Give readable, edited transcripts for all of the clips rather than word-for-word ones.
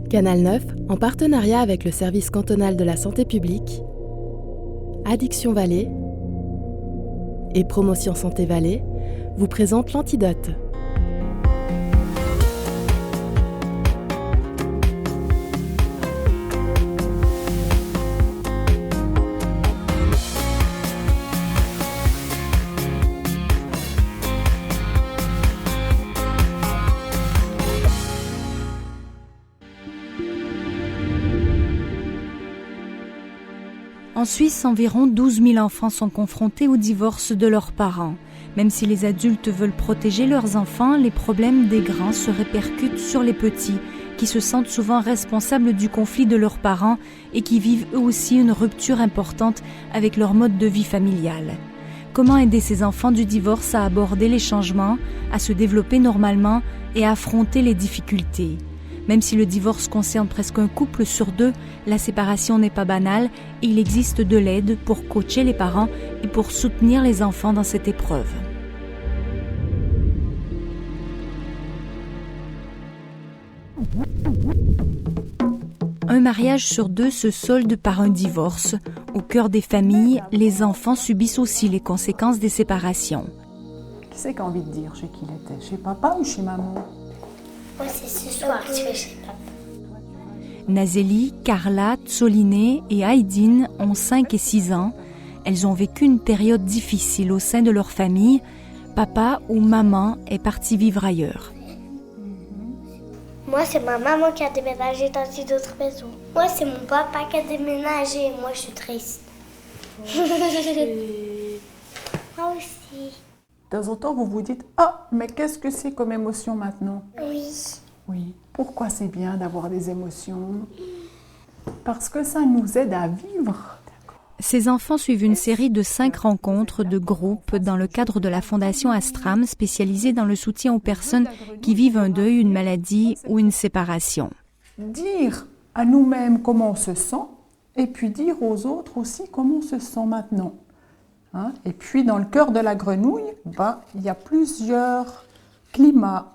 Canal 9, en partenariat avec le service cantonal de la santé publique, Addiction Valais et Promotion Santé Valais, vous présente l'Antidote. En Suisse, environ 12 000 enfants sont confrontés au divorce de leurs parents. Même si les adultes veulent protéger leurs enfants, les problèmes des grands se répercutent sur les petits, qui se sentent souvent responsables du conflit de leurs parents et qui vivent eux aussi une rupture importante avec leur mode de vie familial. Comment aider ces enfants du divorce à aborder les changements, à se développer normalement et à affronter les difficultés ? Même si le divorce concerne presque un couple sur deux, la séparation n'est pas banale et il existe de l'aide pour coacher les parents et pour soutenir les enfants dans cette épreuve. Un mariage sur deux se solde par un divorce. Au cœur des familles, les enfants subissent aussi les conséquences des séparations. Qui c'est qui a envie de dire chez qui il était? Chez papa ou chez maman? Moi, c'est ce soir que je vais chez papa. Nazélie, Carla, Tsoliné et Aydin ont 5 et 6 ans. Elles ont vécu une période difficile au sein de leur famille. Papa ou maman est parti vivre ailleurs. Moi, c'est ma maman qui a déménagé dans une autre maison. Moi, c'est mon papa qui a déménagé. Moi, je suis triste. Moi aussi. De temps en temps, vous vous dites « Ah, mais qu'est-ce que c'est comme émotion maintenant ?» Oui. Oui. Pourquoi c'est bien d'avoir des émotions? Parce que ça nous aide à vivre. Ces enfants suivent une série de 5 rencontres de groupe dans le cadre de la Fondation Astram, spécialisée dans le soutien aux personnes qui vivent un deuil, une maladie ou une séparation. Dire à nous-mêmes comment on se sent et puis dire aux autres aussi comment on se sent maintenant. Hein? Et puis dans le cœur de la grenouille, il y a plusieurs climats.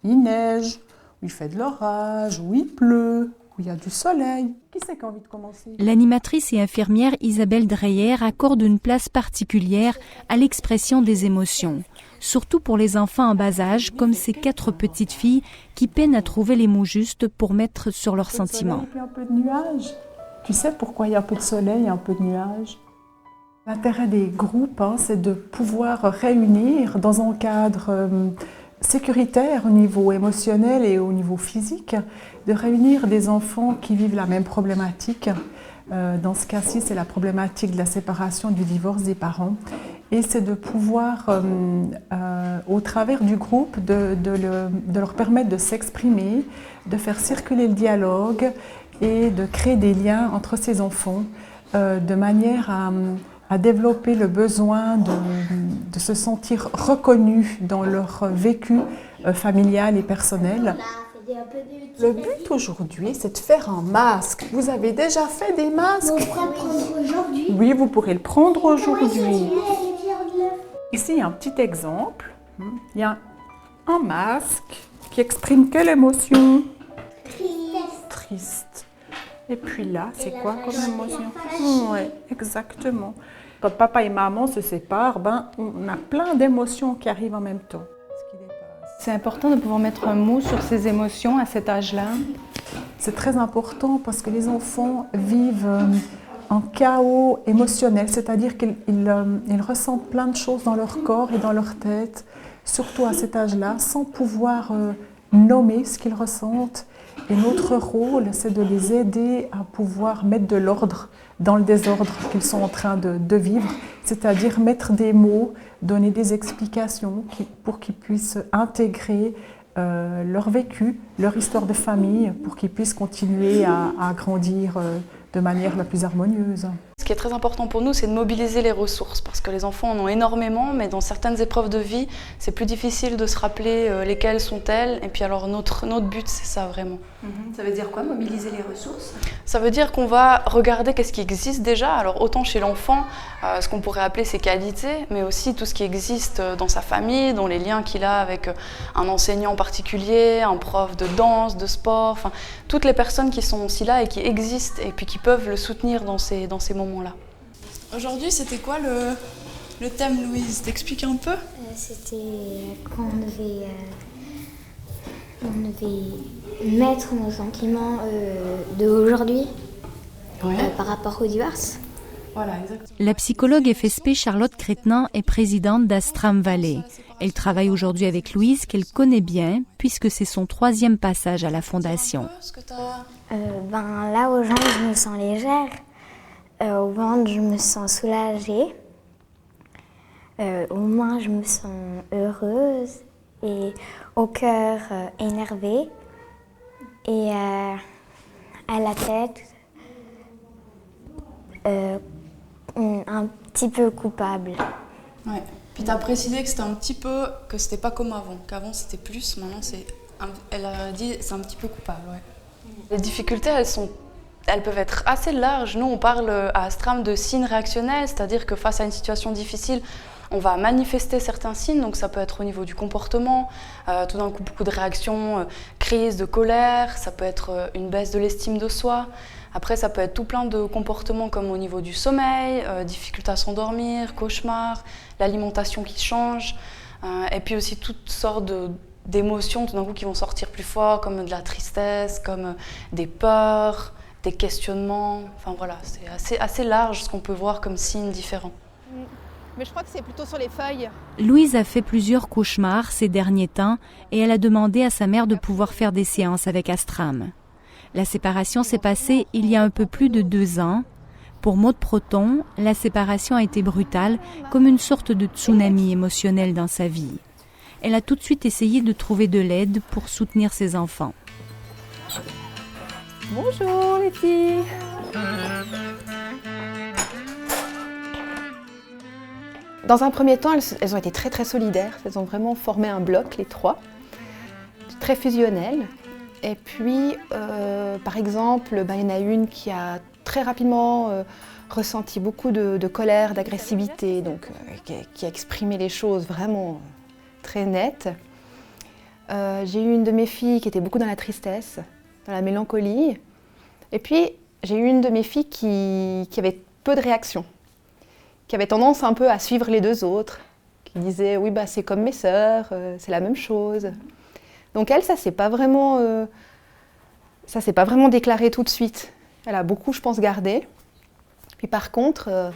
Il neige, où il fait de l'orage, où il pleut, où il y a du soleil. Qui c'est qui a envie de commencer? L'animatrice et infirmière Isabelle Dreyer accorde une place particulière à l'expression des émotions, surtout pour les enfants en bas âge, comme ces 4 petites filles qui peinent à trouver les mots justes pour mettre sur leurs sentiments. Et puis un peu de nuages. Tu sais pourquoi il y a un peu de soleil et un peu de nuages? L'intérêt des groupes, c'est de pouvoir réunir dans un cadre sécuritaire au niveau émotionnel et au niveau physique, de réunir des enfants qui vivent la même problématique. Dans ce cas-ci, c'est la problématique de la séparation, du divorce des parents. Et c'est de pouvoir, au travers du groupe, de leur permettre de s'exprimer, de faire circuler le dialogue et de créer des liens entre ces enfants de manière à développer le besoin de se sentir reconnus dans leur vécu familial et personnel. Le but aujourd'hui, c'est de faire un masque. Vous avez déjà fait des masques? On pourra le prendre aujourd'hui. Oui, vous pourrez le prendre aujourd'hui. Ici, il y a un petit exemple. Il y a un masque qui exprime quelle émotion? Triste. Et puis là, c'est quoi comme émotion? Oui, exactement. Quand papa et maman se séparent, on a plein d'émotions qui arrivent en même temps. C'est important de pouvoir mettre un mot sur ces émotions à cet âge-là. C'est très important parce que les enfants vivent un chaos émotionnel, c'est-à-dire qu'ils ressentent plein de choses dans leur corps et dans leur tête, surtout à cet âge-là, sans pouvoir nommer ce qu'ils ressentent. Et notre rôle, c'est de les aider à pouvoir mettre de l'ordre dans le désordre qu'ils sont en train de vivre, c'est-à-dire mettre des mots, donner des explications pour qu'ils puissent intégrer leur vécu, leur histoire de famille, pour qu'ils puissent continuer à grandir de manière la plus harmonieuse. qui est très important pour nous, c'est de mobiliser les ressources, parce que les enfants en ont énormément, mais dans certaines épreuves de vie, c'est plus difficile de se rappeler lesquelles sont-elles. Et puis alors notre but, c'est ça vraiment. Ça veut dire quoi, mobiliser les ressources? Ça veut dire qu'on va regarder qu'est-ce qui existe déjà, alors autant chez l'enfant, ce qu'on pourrait appeler ses qualités, mais aussi tout ce qui existe dans sa famille, dans les liens qu'il a avec un enseignant particulier, un prof de danse, de sport, enfin toutes les personnes qui sont aussi là et qui existent et puis qui peuvent le soutenir dans ces moments-là. Aujourd'hui, c'était quoi le thème, Louise? T'expliques un peu? C'était quand on devait mettre nos sentiments d'aujourd'hui par rapport au divorce. Voilà, exactement. La psychologue FSP Charlotte Crétenin est présidente d'Astram Valley. Elle travaille aujourd'hui avec Louise, qu'elle connaît bien, puisque c'est son 3e passage à la fondation. Là, aux jambes, je me sens légère. Au ventre, je me sens soulagée. Aux mains, je me sens heureuse. Et au cœur, énervée. Et à la tête, un petit peu coupable. Ouais. Puis tu as précisé que que c'était pas comme avant, qu'avant c'était plus, maintenant elle a dit c'est un petit peu coupable. Ouais. Les difficultés, elles peuvent être assez larges. Nous, on parle à Astram de signes réactionnels, c'est-à-dire que face à une situation difficile, on va manifester certains signes, donc ça peut être au niveau du comportement, tout d'un coup beaucoup de réactions, crise de colère, ça peut être une baisse de l'estime de soi. Après, ça peut être tout plein de comportements comme au niveau du sommeil, difficulté à s'endormir, cauchemars, l'alimentation qui change, et puis aussi toutes sortes d'émotions tout d'un coup qui vont sortir plus fort, comme de la tristesse, comme des peurs, des questionnements. Enfin voilà, c'est assez large ce qu'on peut voir comme signes différents. Mais je crois que c'est plutôt sur les feuilles. Louise a fait plusieurs cauchemars ces derniers temps et elle a demandé à sa mère de pouvoir faire des séances avec Astram. La séparation s'est passée il y a un peu plus de 2 ans. Pour Maude Proton, la séparation a été brutale, comme une sorte de tsunami émotionnel dans sa vie. Elle a tout de suite essayé de trouver de l'aide pour soutenir ses enfants. Bonjour les filles. Dans un premier temps, elles ont été très très solidaires. Elles ont vraiment formé un bloc, les 3, très fusionnel. Et puis, par exemple, il y en a une qui a très rapidement ressenti beaucoup de colère, d'agressivité, donc qui a exprimé les choses vraiment très nettes. J'ai eu une de mes filles qui était beaucoup dans la tristesse, dans la mélancolie. Et puis, j'ai eu une de mes filles qui avait peu de réactions, qui avait tendance un peu à suivre les 2 autres, qui disait « oui, c'est comme mes sœurs, c'est la même chose ». Donc elle, ça s'est pas vraiment déclaré tout de suite. Elle a beaucoup, je pense, gardé. Puis par contre,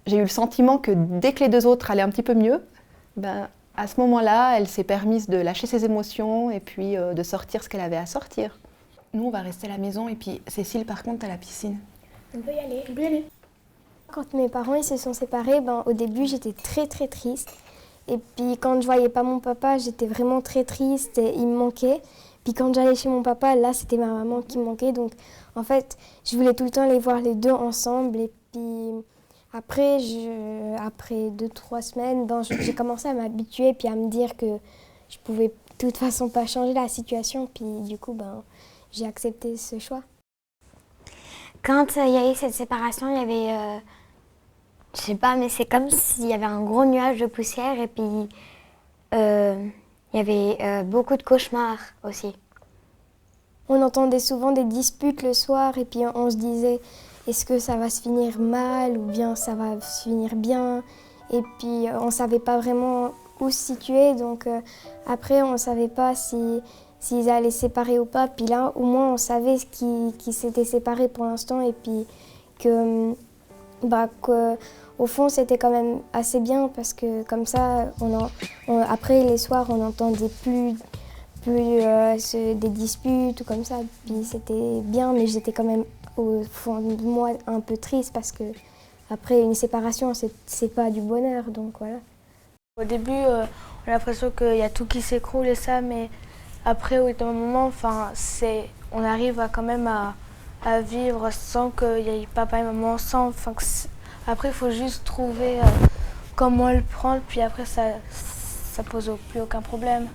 j'ai eu le sentiment que dès que les 2 autres allaient un petit peu mieux, à ce moment-là, elle s'est permise de lâcher ses émotions et puis de sortir ce qu'elle avait à sortir. Nous, on va rester à la maison et puis Cécile, par contre, à la piscine. On peut y aller. Quand mes parents ils se sont séparés, au début, j'étais très très triste. Et puis quand je voyais pas mon papa, j'étais vraiment très triste et il me manquait. Puis quand j'allais chez mon papa, là, c'était ma maman qui me manquait. Donc en fait, je voulais tout le temps les voir les 2 ensemble. Et puis après 2-3 semaines, j'ai commencé à m'habituer puis à me dire que je pouvais de toute façon pas changer la situation. Puis du coup, j'ai accepté ce choix. Quand il y a eu cette séparation, il y avait... je sais pas, mais c'est comme s'il y avait un gros nuage de poussière et puis il y avait beaucoup de cauchemars aussi. On entendait souvent des disputes le soir et puis on se disait est-ce que ça va se finir mal ou bien ça va se finir bien. Et puis on savait pas vraiment où se situer, donc après on savait pas s'ils allaient se séparer ou pas. Puis là au moins on savait qu'ils s'étaient séparés pour l'instant et puis que au fond, c'était quand même assez bien parce que comme ça, après les soirs, on n'entendait plus des disputes ou comme ça. Puis c'était bien, mais j'étais quand même au fond de moi un peu triste parce que après une séparation, c'est pas du bonheur, donc voilà. Au début, on a l'impression qu'il y a tout qui s'écroule et ça, mais après, au bout d'un moment, on arrive quand même à à vivre sans qu'il y ait papa et maman ensemble. Enfin, après, il faut juste trouver comment le prendre, puis après, ça pose plus aucun problème.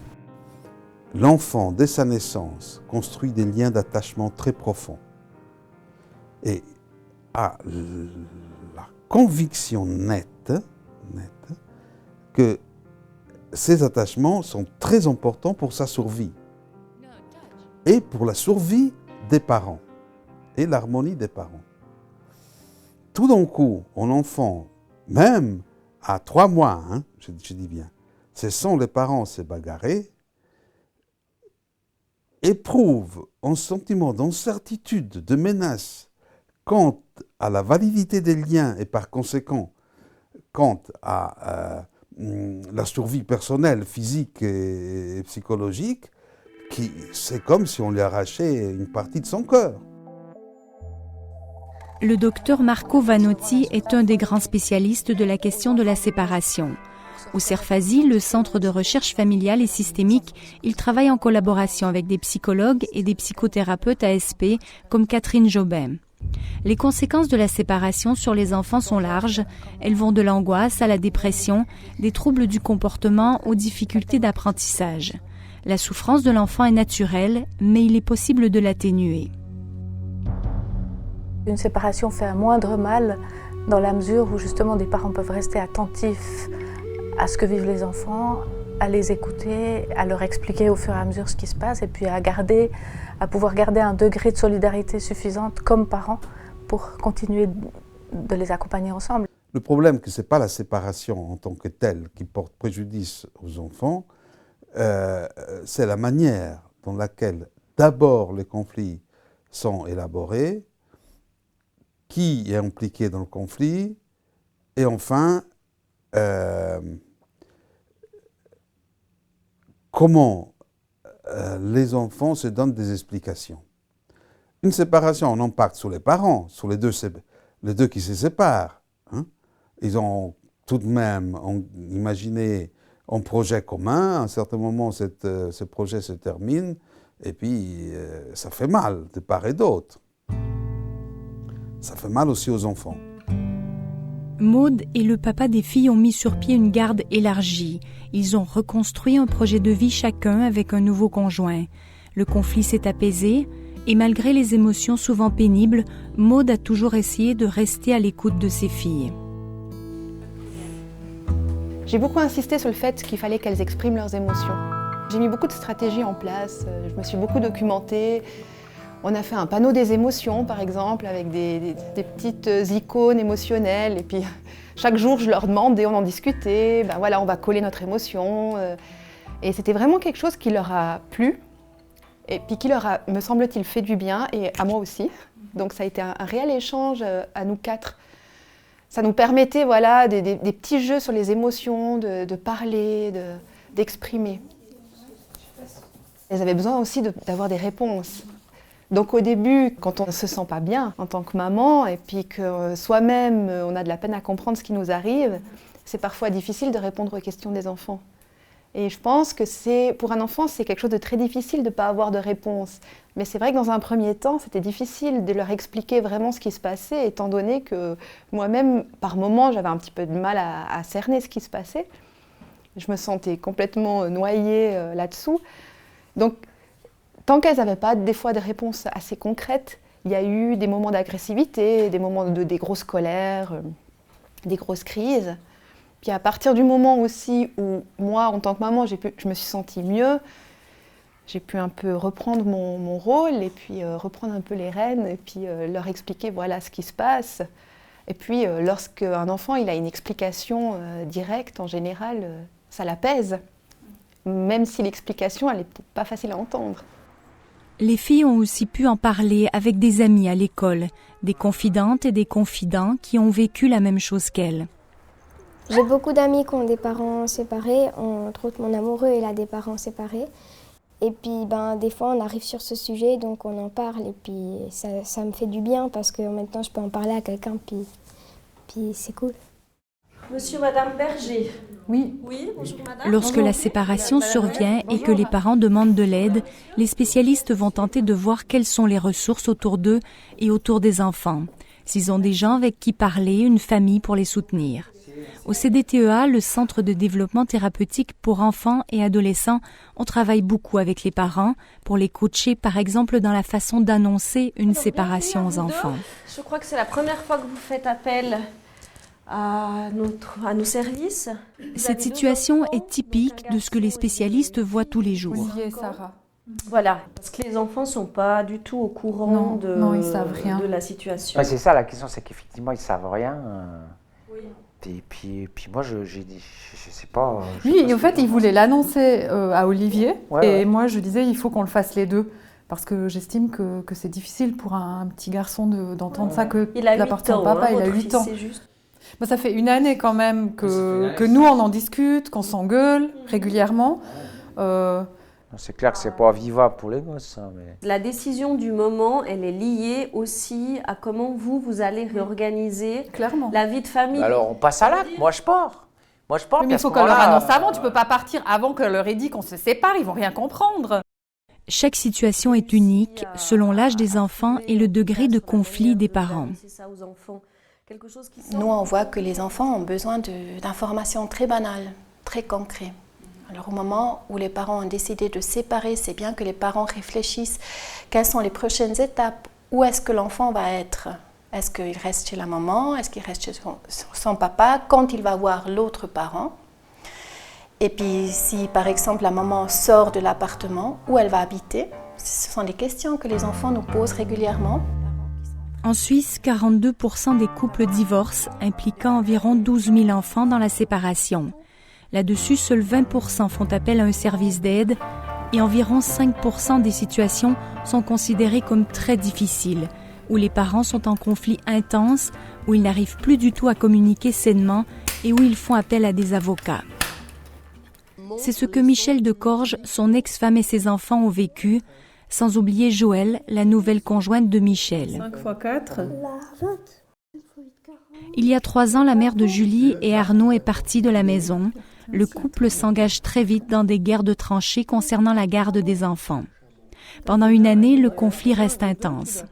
L'enfant, dès sa naissance, construit des liens d'attachement très profonds et a la conviction nette que ces attachements sont très importants pour sa survie et pour la survie des parents et l'harmonie des parents. Tout d'un coup, un enfant, même à 3 mois, je dis bien, ce sont les parents se bagarrer, éprouve un sentiment d'incertitude, de menace quant à la validité des liens et par conséquent quant à la survie personnelle, physique et psychologique, c'est comme si on lui arrachait une partie de son cœur. Le docteur Marco Vanotti est un des grands spécialistes de la question de la séparation. Au Cerfasi, le Centre de recherche familiale et systémique, il travaille en collaboration avec des psychologues et des psychothérapeutes ASP comme Catherine Jobin. Les conséquences de la séparation sur les enfants sont larges. Elles vont de l'angoisse à la dépression, des troubles du comportement aux difficultés d'apprentissage. La souffrance de l'enfant est naturelle, mais il est possible de l'atténuer. Une séparation fait un moindre mal dans la mesure où justement des parents peuvent rester attentifs à ce que vivent les enfants, à les écouter, à leur expliquer au fur et à mesure ce qui se passe et puis à pouvoir garder un degré de solidarité suffisante comme parents pour continuer de les accompagner ensemble. Le problème, ce n'est pas la séparation en tant que telle qui porte préjudice aux enfants, c'est la manière dans laquelle d'abord les conflits sont élaborés, qui est impliqué dans le conflit, et enfin, comment les enfants se donnent des explications. Une séparation, on impacte sur les parents, sur les deux qui se séparent. Ils ont tout de même imaginé un projet commun. À un certain moment, ce projet se termine, et puis ça fait mal de part et d'autre. Ça fait mal aussi aux enfants. Maud et le papa des filles ont mis sur pied une garde élargie. Ils ont reconstruit un projet de vie chacun avec un nouveau conjoint. Le conflit s'est apaisé et malgré les émotions souvent pénibles, Maud a toujours essayé de rester à l'écoute de ses filles. J'ai beaucoup insisté sur le fait qu'il fallait qu'elles expriment leurs émotions. J'ai mis beaucoup de stratégies en place, je me suis beaucoup documentée. On a fait un panneau des émotions, par exemple, avec des petites icônes émotionnelles. Et puis, chaque jour, je leur demandais, on en discutait. Ben voilà, on va coller notre émotion. Et c'était vraiment quelque chose qui leur a plu. Et puis qui leur a, me semble-t-il, fait du bien, et à moi aussi. Donc ça a été un réel échange à nous 4. Ça nous permettait, voilà, des petits jeux sur les émotions, de parler, d'exprimer. Elles avaient besoin aussi d'avoir des réponses. Donc au début, quand on ne se sent pas bien en tant que maman, et puis que soi-même, on a de la peine à comprendre ce qui nous arrive, c'est parfois difficile de répondre aux questions des enfants. Et je pense que pour un enfant, c'est quelque chose de très difficile de ne pas avoir de réponse. Mais c'est vrai que dans un premier temps, c'était difficile de leur expliquer vraiment ce qui se passait, étant donné que moi-même, par moments, j'avais un petit peu de mal à cerner ce qui se passait. Je me sentais complètement noyée là-dessous. Donc, tant qu'elles n'avaient pas des fois de réponses assez concrètes, il y a eu des moments d'agressivité, des moments des grosses colères, des grosses crises. Puis à partir du moment aussi où moi, en tant que maman, je me suis sentie mieux, j'ai pu un peu reprendre mon rôle et puis reprendre un peu les rênes et puis leur expliquer voilà ce qui se passe. Et puis lorsqu'un enfant il a une explication directe, en général, ça l'apaise, même si l'explication elle n'est pas facile à entendre. Les filles ont aussi pu en parler avec des amies à l'école, des confidentes et des confidents qui ont vécu la même chose qu'elles. J'ai beaucoup d'amis qui ont des parents séparés, entre autres mon amoureux, il a des parents séparés. Et puis des fois on arrive sur ce sujet, donc on en parle et puis ça me fait du bien parce que maintenant je peux en parler à quelqu'un, puis c'est cool. Monsieur, Madame Berger. Oui. Oui, bonjour madame. Lorsque la séparation survient et que les parents demandent de l'aide, les spécialistes vont tenter de voir quelles sont les ressources autour d'eux et autour des enfants. S'ils ont des gens avec qui parler, une famille pour les soutenir. Au CDTEA, le Centre de développement thérapeutique pour enfants et adolescents, on travaille beaucoup avec les parents pour les coacher, par exemple dans la façon d'annoncer une séparation aux enfants. Je crois que c'est la première fois que vous faites appel à nos services. Cette situation est typique de ce que les spécialistes voient tous les jours. Olivier et Sarah. Voilà, parce que les enfants ne sont pas du tout au courant ils savent rien. de la situation. Ouais, c'est ça la question, c'est qu'effectivement ils ne savent rien. Oui. Et puis moi j'ai dit, je sais pas. Lui, en fait, il voulait l'annoncer à Olivier, ouais. Moi je disais il faut qu'on le fasse les deux. Parce que j'estime que c'est difficile pour un petit garçon d'entendre ça, que la partie de papa, il a 8 ans. Bah, ça fait une année quand même que nous on en discute, qu'on s'engueule régulièrement. C'est clair que c'est pas vivable pour les gosses. Hein, mais... La décision du moment, elle est liée aussi à comment vous allez réorganiser la vie de famille. Alors on passe à l'acte, moi je pars. Mais il faut qu'on leur annonce avant, tu peux pas partir avant qu'on leur ait dit qu'on se sépare, ils vont rien comprendre. Chaque situation est unique selon l'âge des enfants et le degré de conflit des parents. Nous, on voit que les enfants ont besoin d'informations très banales, très concrètes. Alors au moment où les parents ont décidé de séparer, c'est bien que les parents réfléchissent quelles sont les prochaines étapes, où est-ce que l'enfant va être. Est-ce qu'il reste chez la maman, est-ce qu'il reste chez son papa, quand il va voir l'autre parent. Et puis si par exemple la maman sort de l'appartement, où elle va habiter. Ce sont des questions que les enfants nous posent régulièrement. En Suisse, 42% des couples divorcent, impliquant environ 12 000 enfants dans la séparation. Là-dessus, seuls 20% font appel à un service d'aide et environ 5% des situations sont considérées comme très difficiles, où les parents sont en conflit intense, où ils n'arrivent plus du tout à communiquer sainement et où ils font appel à des avocats. C'est ce que Michel Decorge, son ex-femme et ses enfants ont vécu, sans oublier Joëlle, la nouvelle conjointe de Michel. 5 x 4. Il y a 3 ans, la mère de Julie et Arnaud est partie de la maison. Le couple s'engage très vite dans des guerres de tranchées concernant la garde des enfants. Pendant une année, le conflit reste intense.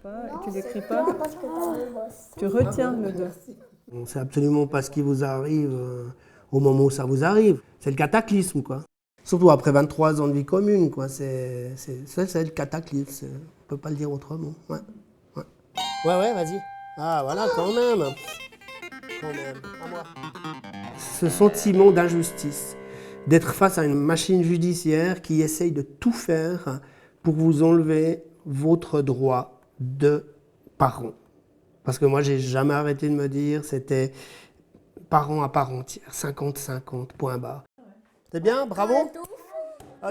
Tu n'écris pas, tu retiens le 2. On ne sait absolument pas ce qui vous arrive au moment où ça vous arrive. C'est le cataclysme, quoi. Surtout après 23 ans de vie commune, quoi. C'est le cataclysme. On ne peut pas le dire autrement. Ouais, vas-y. Ah, voilà, quand même. À moi. Ce sentiment d'injustice, d'être face à une machine judiciaire qui essaye de tout faire pour vous enlever votre droit de parent. Parce que moi, j'ai jamais arrêté de me dire, c'était parent à part entière, 50-50, point barre. C'est bien, bravo.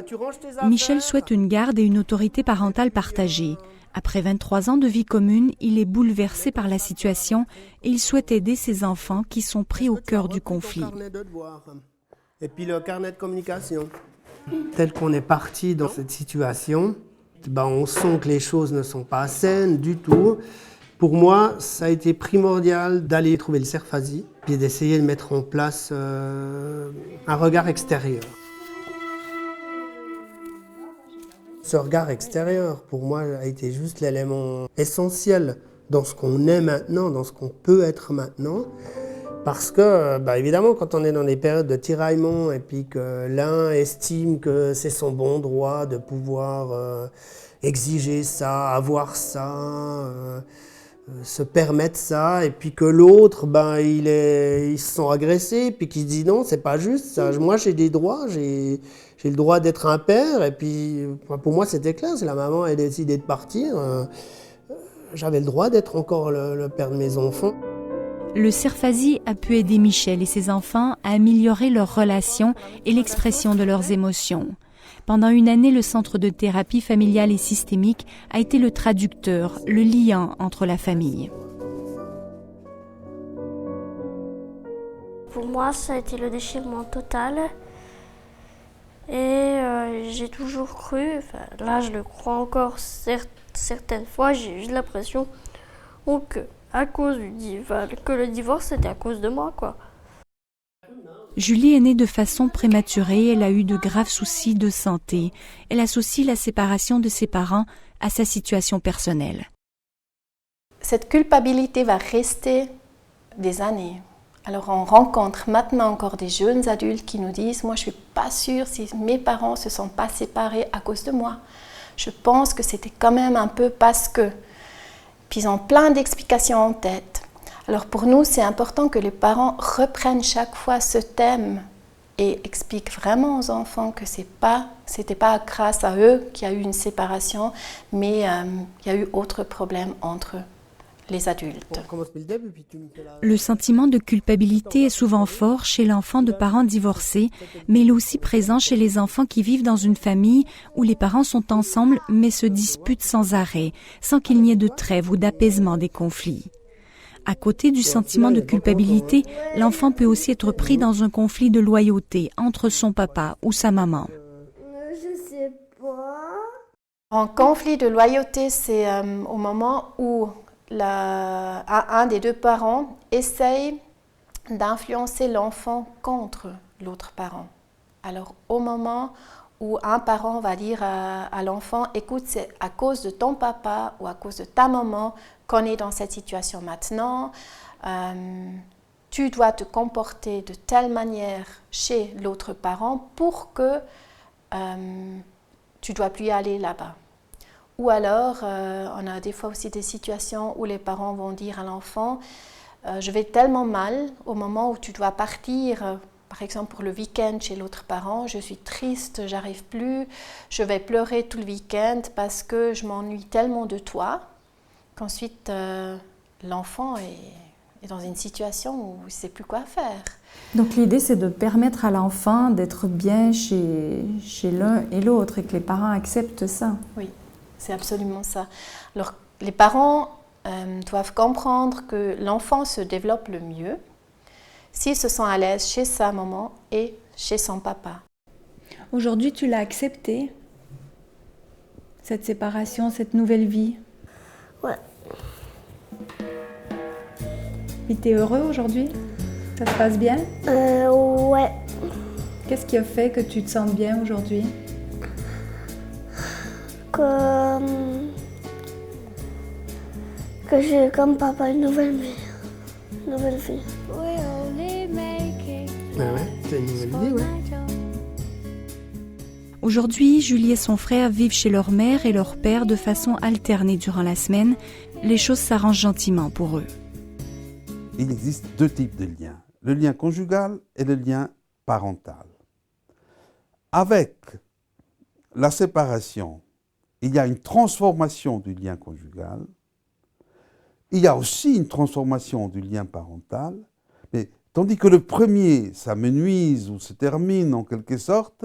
Tu ranges tes affaires. Michel souhaite une garde et une autorité parentale partagée. Après 23 ans de vie commune, il est bouleversé par la situation et il souhaite aider ses enfants qui sont pris au cœur du conflit. Et puis le carnet de communication. Tel qu'on est parti dans cette situation, on sent que les choses ne sont pas saines du tout. Pour moi, ça a été primordial d'aller trouver le Cerfasi et d'essayer de mettre en place un regard extérieur. Ce regard extérieur, pour moi, a été juste l'élément essentiel dans ce qu'on est maintenant, dans ce qu'on peut être maintenant. Parce que, évidemment, quand on est dans des périodes de tiraillement et puis que l'un estime que c'est son bon droit de pouvoir exiger ça, avoir ça, se permettre ça, et puis que l'autre, il se sent agressé, puis qu'il se dit non, c'est pas juste ça. Moi, j'ai des droits, j'ai le droit d'être un père, et puis pour moi, c'était clair. Si la maman a décidé de partir, j'avais le droit d'être encore le père de mes enfants. Le Cerfasi a pu aider Michel et ses enfants à améliorer leurs relations et l'expression de leurs émotions. Pendant une année, le centre de thérapie familiale et systémique a été le traducteur, le liant entre la famille. Pour moi, ça a été le déchirement total. Et j'ai toujours cru, là je le crois encore certaines fois, j'ai eu l'impression que à cause que le divorce c'était à cause de moi, quoi. Julie est née de façon prématurée, elle a eu de graves soucis de santé. Elle associe la séparation de ses parents à sa situation personnelle. Cette culpabilité va rester des années. Alors on rencontre maintenant encore des jeunes adultes qui nous disent « Moi je ne suis pas sûre si mes parents ne se sont pas séparés à cause de moi. Je pense que c'était quand même un peu parce que... » Puis ils ont plein d'explications en tête. Alors pour nous, c'est important que les parents reprennent chaque fois ce thème et expliquent vraiment aux enfants que c'était pas grâce à eux qu'il y a eu une séparation, mais il y a eu autre problème entre les adultes. Le sentiment de culpabilité est souvent fort chez l'enfant de parents divorcés, mais il est aussi présent chez les enfants qui vivent dans une famille où les parents sont ensemble mais se disputent sans arrêt, sans qu'il n'y ait de trêve ou d'apaisement des conflits. À côté du sentiment de culpabilité, l'enfant peut aussi être pris dans un conflit de loyauté entre son papa ou sa maman. Je sais pas. Un conflit de loyauté, c'est au moment où un des deux parents essaye d'influencer l'enfant contre l'autre parent. Alors au moment où un parent va dire à l'enfant « Écoute, c'est à cause de ton papa ou à cause de ta maman qu'on est dans cette situation maintenant. Tu dois te comporter de telle manière chez l'autre parent pour que tu ne dois plus aller là-bas. » Ou alors, on a des fois aussi des situations où les parents vont dire à l'enfant « Je vais tellement mal au moment où tu dois partir, par exemple pour le week-end chez l'autre parent, je suis triste, j'arrive plus, je vais pleurer tout le week-end parce que je m'ennuie tellement de toi » qu'ensuite l'enfant est dans une situation où il ne sait plus quoi faire. Donc l'idée, c'est de permettre à l'enfant d'être bien chez l'un et l'autre et que les parents acceptent ça. Oui, c'est absolument ça. Alors les parents doivent comprendre que l'enfant se développe le mieux s'il se sent à l'aise chez sa maman et chez son papa. Aujourd'hui, tu l'as accepté, cette séparation, cette nouvelle vie? Ouais. Et t'es heureux aujourd'hui? Ça se passe bien? Ouais. Qu'est-ce qui a fait que tu te sens bien aujourd'hui? Que j'ai comme papa une nouvelle vie. Ouais, c'est une nouvelle idée, ouais. Aujourd'hui, Julie et son frère vivent chez leur mère et leur père de façon alternée durant la semaine. Les choses s'arrangent gentiment pour eux. Il existe deux types de liens, le lien conjugal et le lien parental. Avec la séparation, il y a une transformation du lien conjugal, il y a aussi une transformation du lien parental, mais tandis que le premier s'amenuise ou se termine en quelque sorte,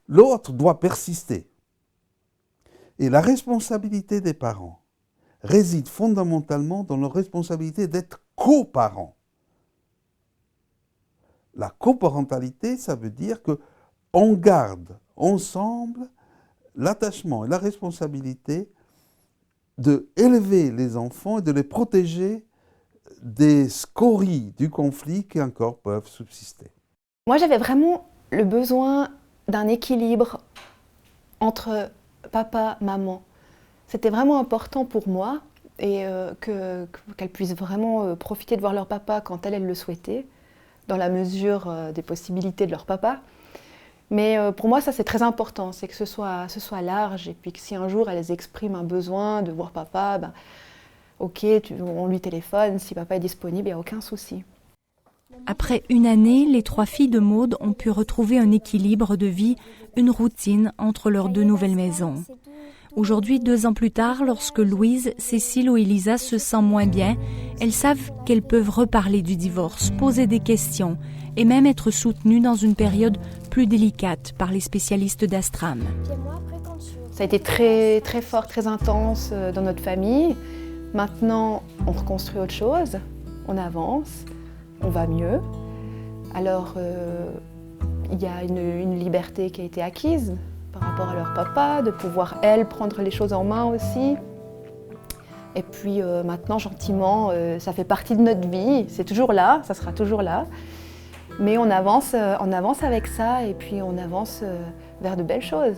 l'autre doit persister. Et la responsabilité des parents réside fondamentalement dans leur responsabilité d'être coparents. La coparentalité, ça veut dire qu'on garde ensemble l'attachement et la responsabilité d'élever les enfants et de les protéger des scories du conflit qui encore peuvent subsister. Moi, j'avais vraiment le besoin d'un équilibre entre papa, maman. C'était vraiment important pour moi et qu'elles puissent vraiment profiter de voir leur papa quand elles le souhaitaient, dans la mesure des possibilités de leur papa. Mais pour moi, ça c'est très important, c'est que ce soit large et puis que si un jour elles expriment un besoin de voir papa, ben, ok, on lui téléphone, si papa est disponible, il n'y a aucun souci. Après une année, les trois filles de Maude ont pu retrouver un équilibre de vie, une routine entre leurs deux nouvelles maisons. Aujourd'hui, 2 ans plus tard, lorsque Louise, Cécile ou Elisa se sentent moins bien, elles savent qu'elles peuvent reparler du divorce, poser des questions et même être soutenues dans une période plus délicate par les spécialistes d'Astram. Ça a été très, très fort, très intense dans notre famille. Maintenant, on reconstruit autre chose, on avance, on va mieux. Alors, il y a une liberté qui a été acquise par rapport à leur papa, de pouvoir, elles, prendre les choses en main aussi. Et puis maintenant, gentiment, ça fait partie de notre vie, c'est toujours là, ça sera toujours là. Mais on avance avec ça et puis on avance vers de belles choses.